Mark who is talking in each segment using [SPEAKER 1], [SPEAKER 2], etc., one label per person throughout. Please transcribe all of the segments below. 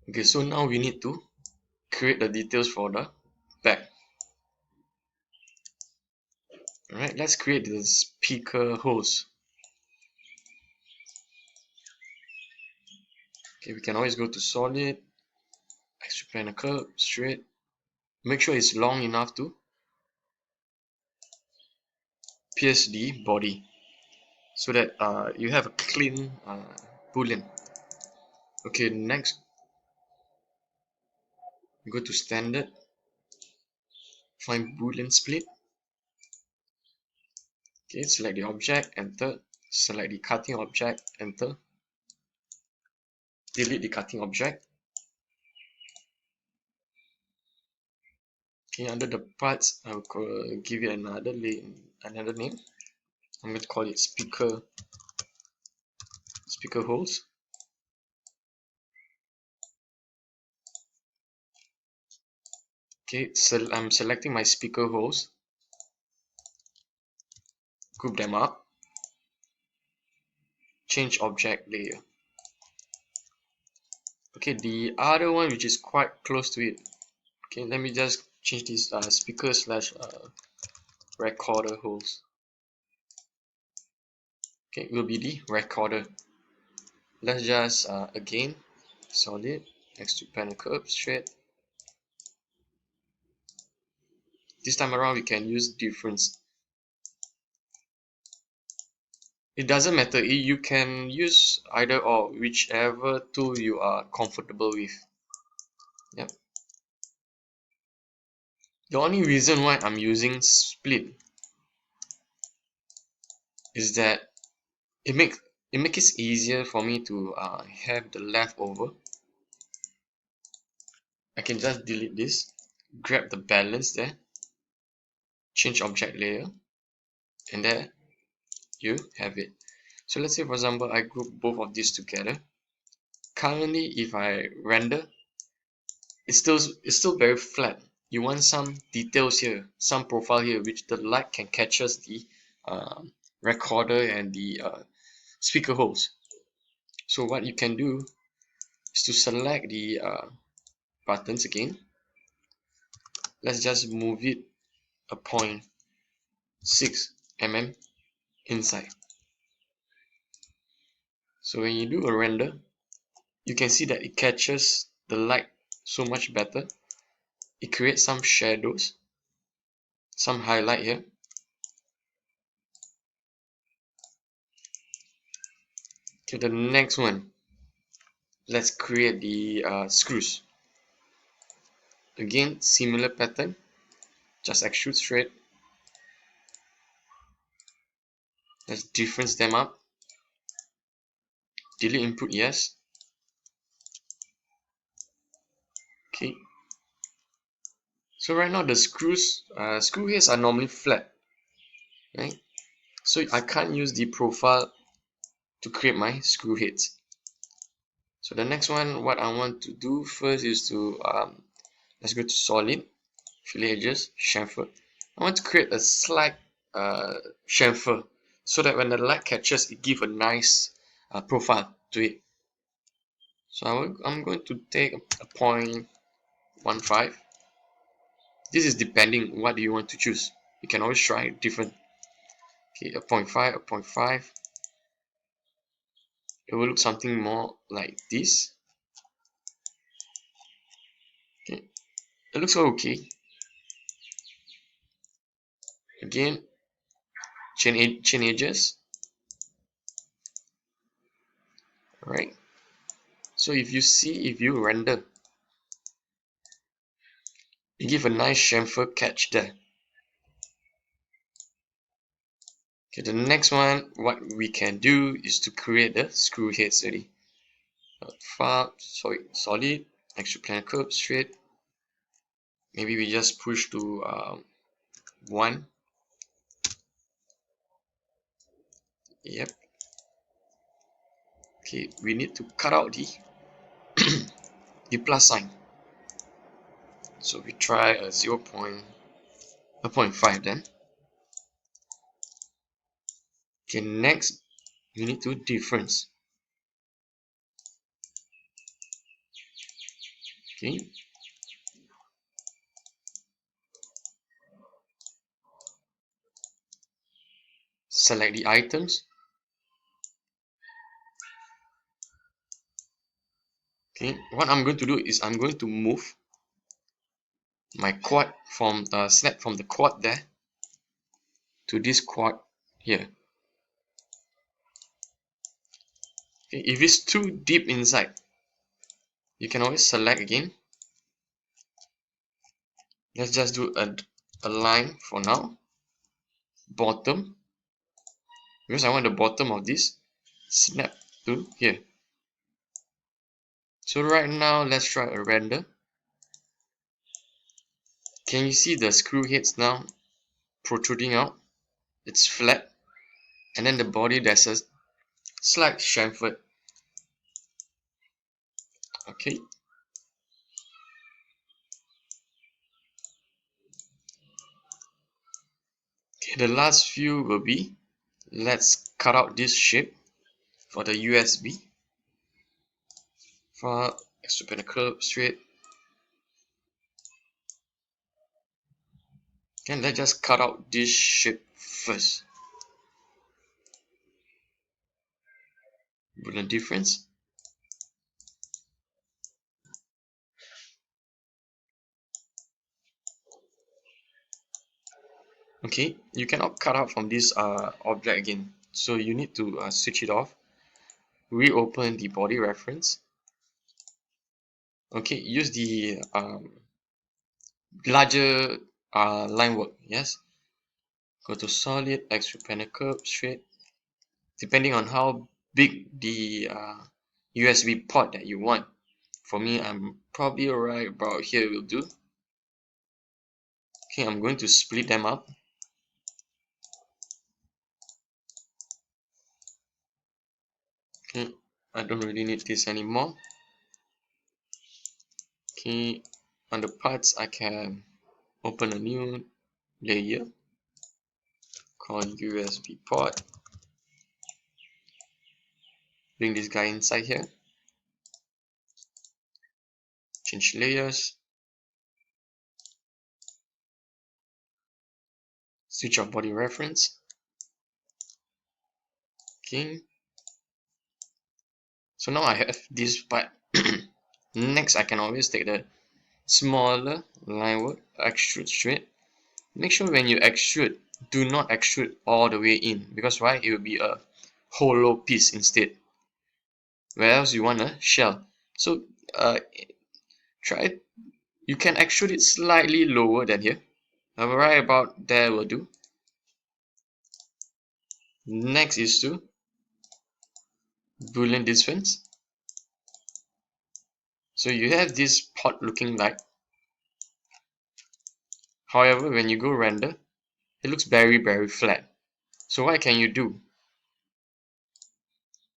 [SPEAKER 1] Okay, so now we need to create the details for the back. Alright, let's create the speaker holes. Okay, we can always go to solid, extrude planar curve, straight. Make sure it's long enough to pierce the body so that you have a clean boolean. Okay, next go to standard, find boolean split. Okay, select the object, enter, select the cutting object, enter, delete the cutting object. Okay, under the parts, I will give it another name. I'm going to call it speaker holes. Okay, so I'm selecting my speaker holes, group them up, change object layer. Okay, the other one which is quite close to it. Okay, let me just change this speaker slash recorder holes. Okay, it will be the recorder. Let's just again solid, extrude planar curve, straight. This time around we can use difference. It doesn't matter, you can use either or, whichever tool you are comfortable with. Yep. The only reason why I'm using split is that it makes it easier for me to have the leftover. I can just delete this, grab the balance there, change object layer, and there you have it. So let's say for example I group both of these together. Currently if I render, it's still very flat. You want some details here, some profile here, which the light can catches the recorder and the speaker holes. So what you can do is to select the buttons again. Let's just move it a 0.6 mm inside. So when you do a render, you can see that it catches the light so much better. It creates some shadows, some highlight here. Okay, the next one, let's create the screws. Again, similar pattern, just extrude straight. Let's difference them up. Delete input, yes. Okay. So right now the screw heads are normally flat, right? So I can't use the profile to create my screw heads. So the next one, what I want to do first is to let's go to solid, fillet edges, chamfer. I want to create a slight chamfer so that when the light catches, it gives a nice profile to it. So I'm going to take a 0.15. This is depending what do you want to choose. You can always try different. Okay, a 0.5, a 0.5. It will look something more like this. Okay, it looks okay. Again, chain edges. Alright. So if you render, you give a nice chamfer catch there. Okay, the next one, what we can do is to create the screw heads already. Solid, extrude planar curve, straight. Maybe we just push to 1. Yep. Okay, we need to cut out the the plus sign. So we try a 0.5 then. Okay, next we need to difference. Okay. Select the items. Okay, what I'm going to do is I'm going to move my quad from snap from the quad there to this quad here. Okay, if it's too deep inside, you can always select again. Let's just do a line for now. Bottom, because I want the bottom of this snap to here. So right now, let's try a render. Can you see the screw heads now protruding out? It's flat, and then the body, there's a slight chamfer. Okay. Okay, the last few will be, let's cut out this shape for the USB. For extra curve straight. Okay, let's just cut out this shape first. Boolean difference. Okay, you cannot cut out from this object again, so you need to switch it off. Reopen the body reference. Okay, use the larger line work. Yes, go to solid, extrude panel curve straight. Depending on how big the USB port that you want. For me, I'm probably right about here will do. Okay, I'm going to split them up. Okay, I don't really need this anymore. Okay, on the parts I can open a new layer called USB port. Bring this guy inside here. Change layers. Switch off body reference. Okay. So now I have this part. Next, I can always take the smaller line work, extrude straight. Make sure when you extrude, do not extrude all the way in, because why? It will be a hollow piece instead. Where else you want a shell. So try, you can extrude it slightly lower than here. Right about there will do. Next is to Boolean difference. So you have this pot looking like. However, when you go render, it looks very flat. So what can you do?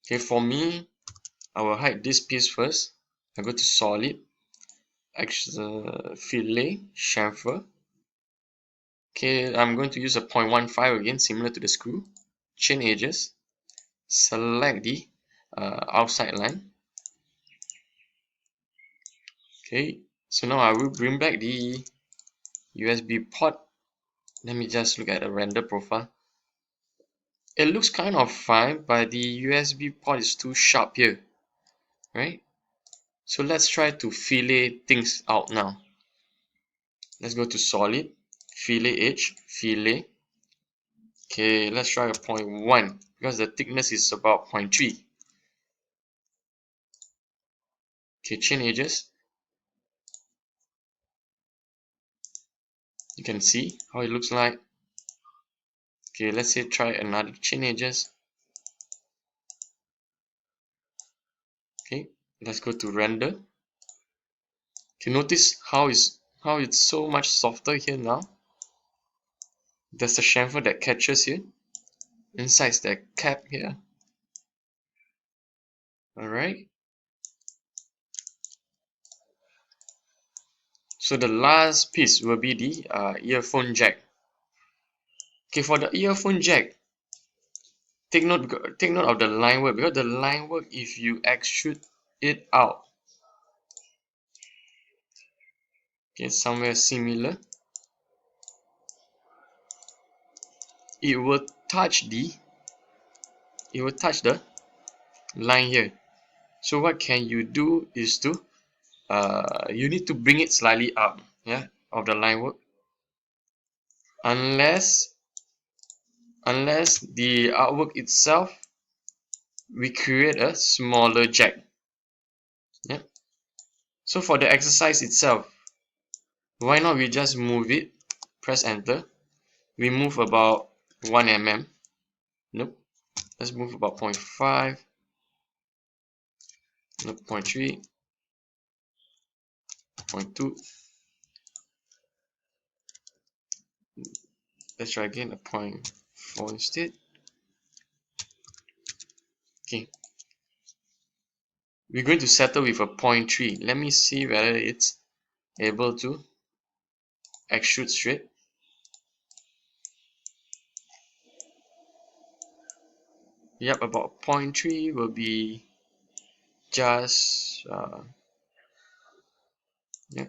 [SPEAKER 1] Okay, for me, I will hide this piece first. I go to solid, fillet, chamfer. Okay, I'm going to use a 0.15 again, similar to the screw. Chain edges. Select the outside line. Okay, so now I will bring back the USB port. Let me just look at the render profile. It looks kind of fine, but the USB port is too sharp here, right? So let's try to fillet things out now. Let's go to solid, fillet edge, fillet. Okay, let's try a 0.1 because the thickness is about 0.3. Okay, chain edges. You can see how it looks like. Okay, let's say try another chain edges. Okay, let's go to render. Okay, notice how it's so much softer here now. There's a chamfer that catches here. Inside the cap here. Alright. So the last piece will be the earphone jack. Okay, for the earphone jack, take note of the line work, because the line work, if you extrude it out, Okay, somewhere similar. It will touch the line here. So what can you do is to you need to bring it slightly up, yeah, of the line work, unless the artwork itself we create a smaller jack. Yeah. So for the exercise itself, why not we just move it, press enter, we move about 1 mm. Nope, let's move about 0.5, nope, 0.3, 0.2. Let's try again, a 0.4 instead. Okay, we're going to settle with a 0.3. Let me see whether it's able to extrude straight. Yep, about 0.3 will be just yeah.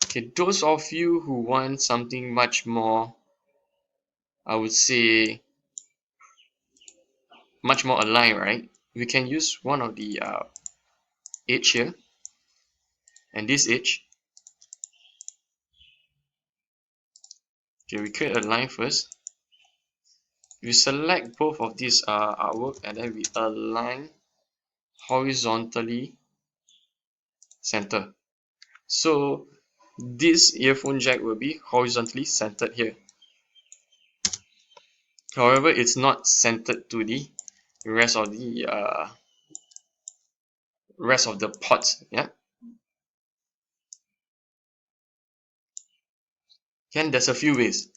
[SPEAKER 1] Okay, those of you who want something much more, I would say much more aligned, right? We can use one of the edge here and this edge. Okay, we create a line first. We select both of these artwork and then we align horizontally center. So this earphone jack will be horizontally centered here. However, it's not centered to the rest of the pods. Yeah. Then there's a few ways.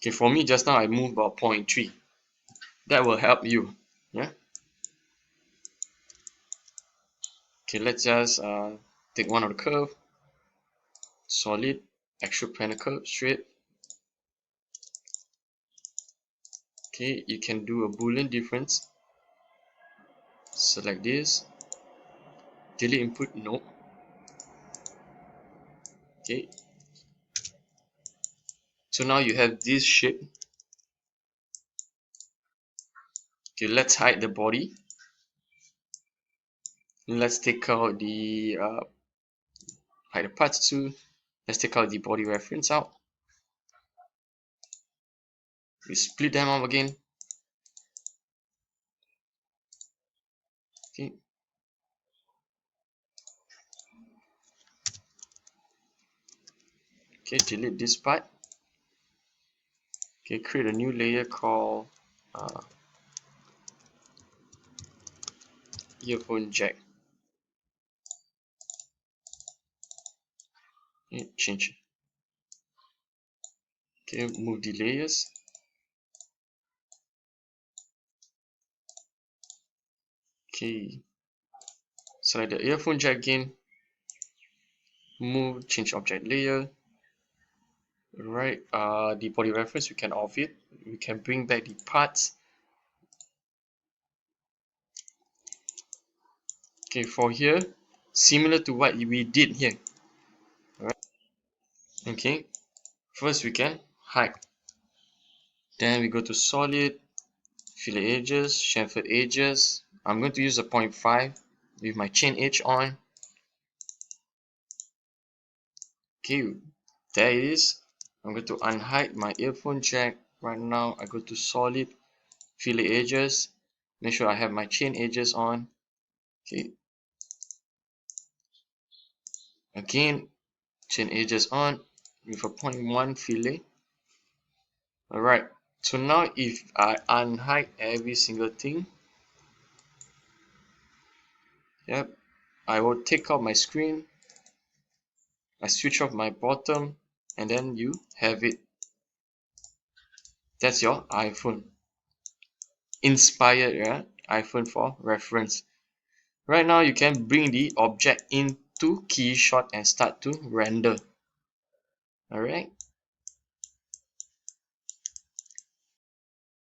[SPEAKER 1] Okay, for me just now I moved about 0.3. That will help you. Yeah. Okay, let's just take one of the curve, solid, extrude panel curve, straight. Okay, you can do a Boolean difference. Select this. Delete input, no. Okay. So now you have this shape. Okay, let's hide the body. Let's take out the hide the parts too. Let's take out the body reference out. We split them up again. Okay. Okay, delete this part. Okay, create a new layer called earphone jack. Okay, change. Okay, move the layers. Okay, select the earphone jack again. Move, change object layer. Right, the body reference we can off it. We can bring back the parts. Okay, for here, similar to what we did here. Alright. Okay, first we can hide. Then we go to solid, fillet edges, chamfered edges. I'm going to use a 0.5 with my chain edge on. Okay, there it is. I'm going to unhide my earphone jack. Right now, I go to solid, fillet edges. Make sure I have my chain edges on. Okay. Again, chain edges on with a 0.1 fillet. Alright, so now if I unhide every single thing, yep, I will take out my screen, I switch off my bottom, and then you have it. That's your iPhone. Inspired, yeah? iPhone for reference. Right now you can bring the object into KeyShot and start to render. Alright.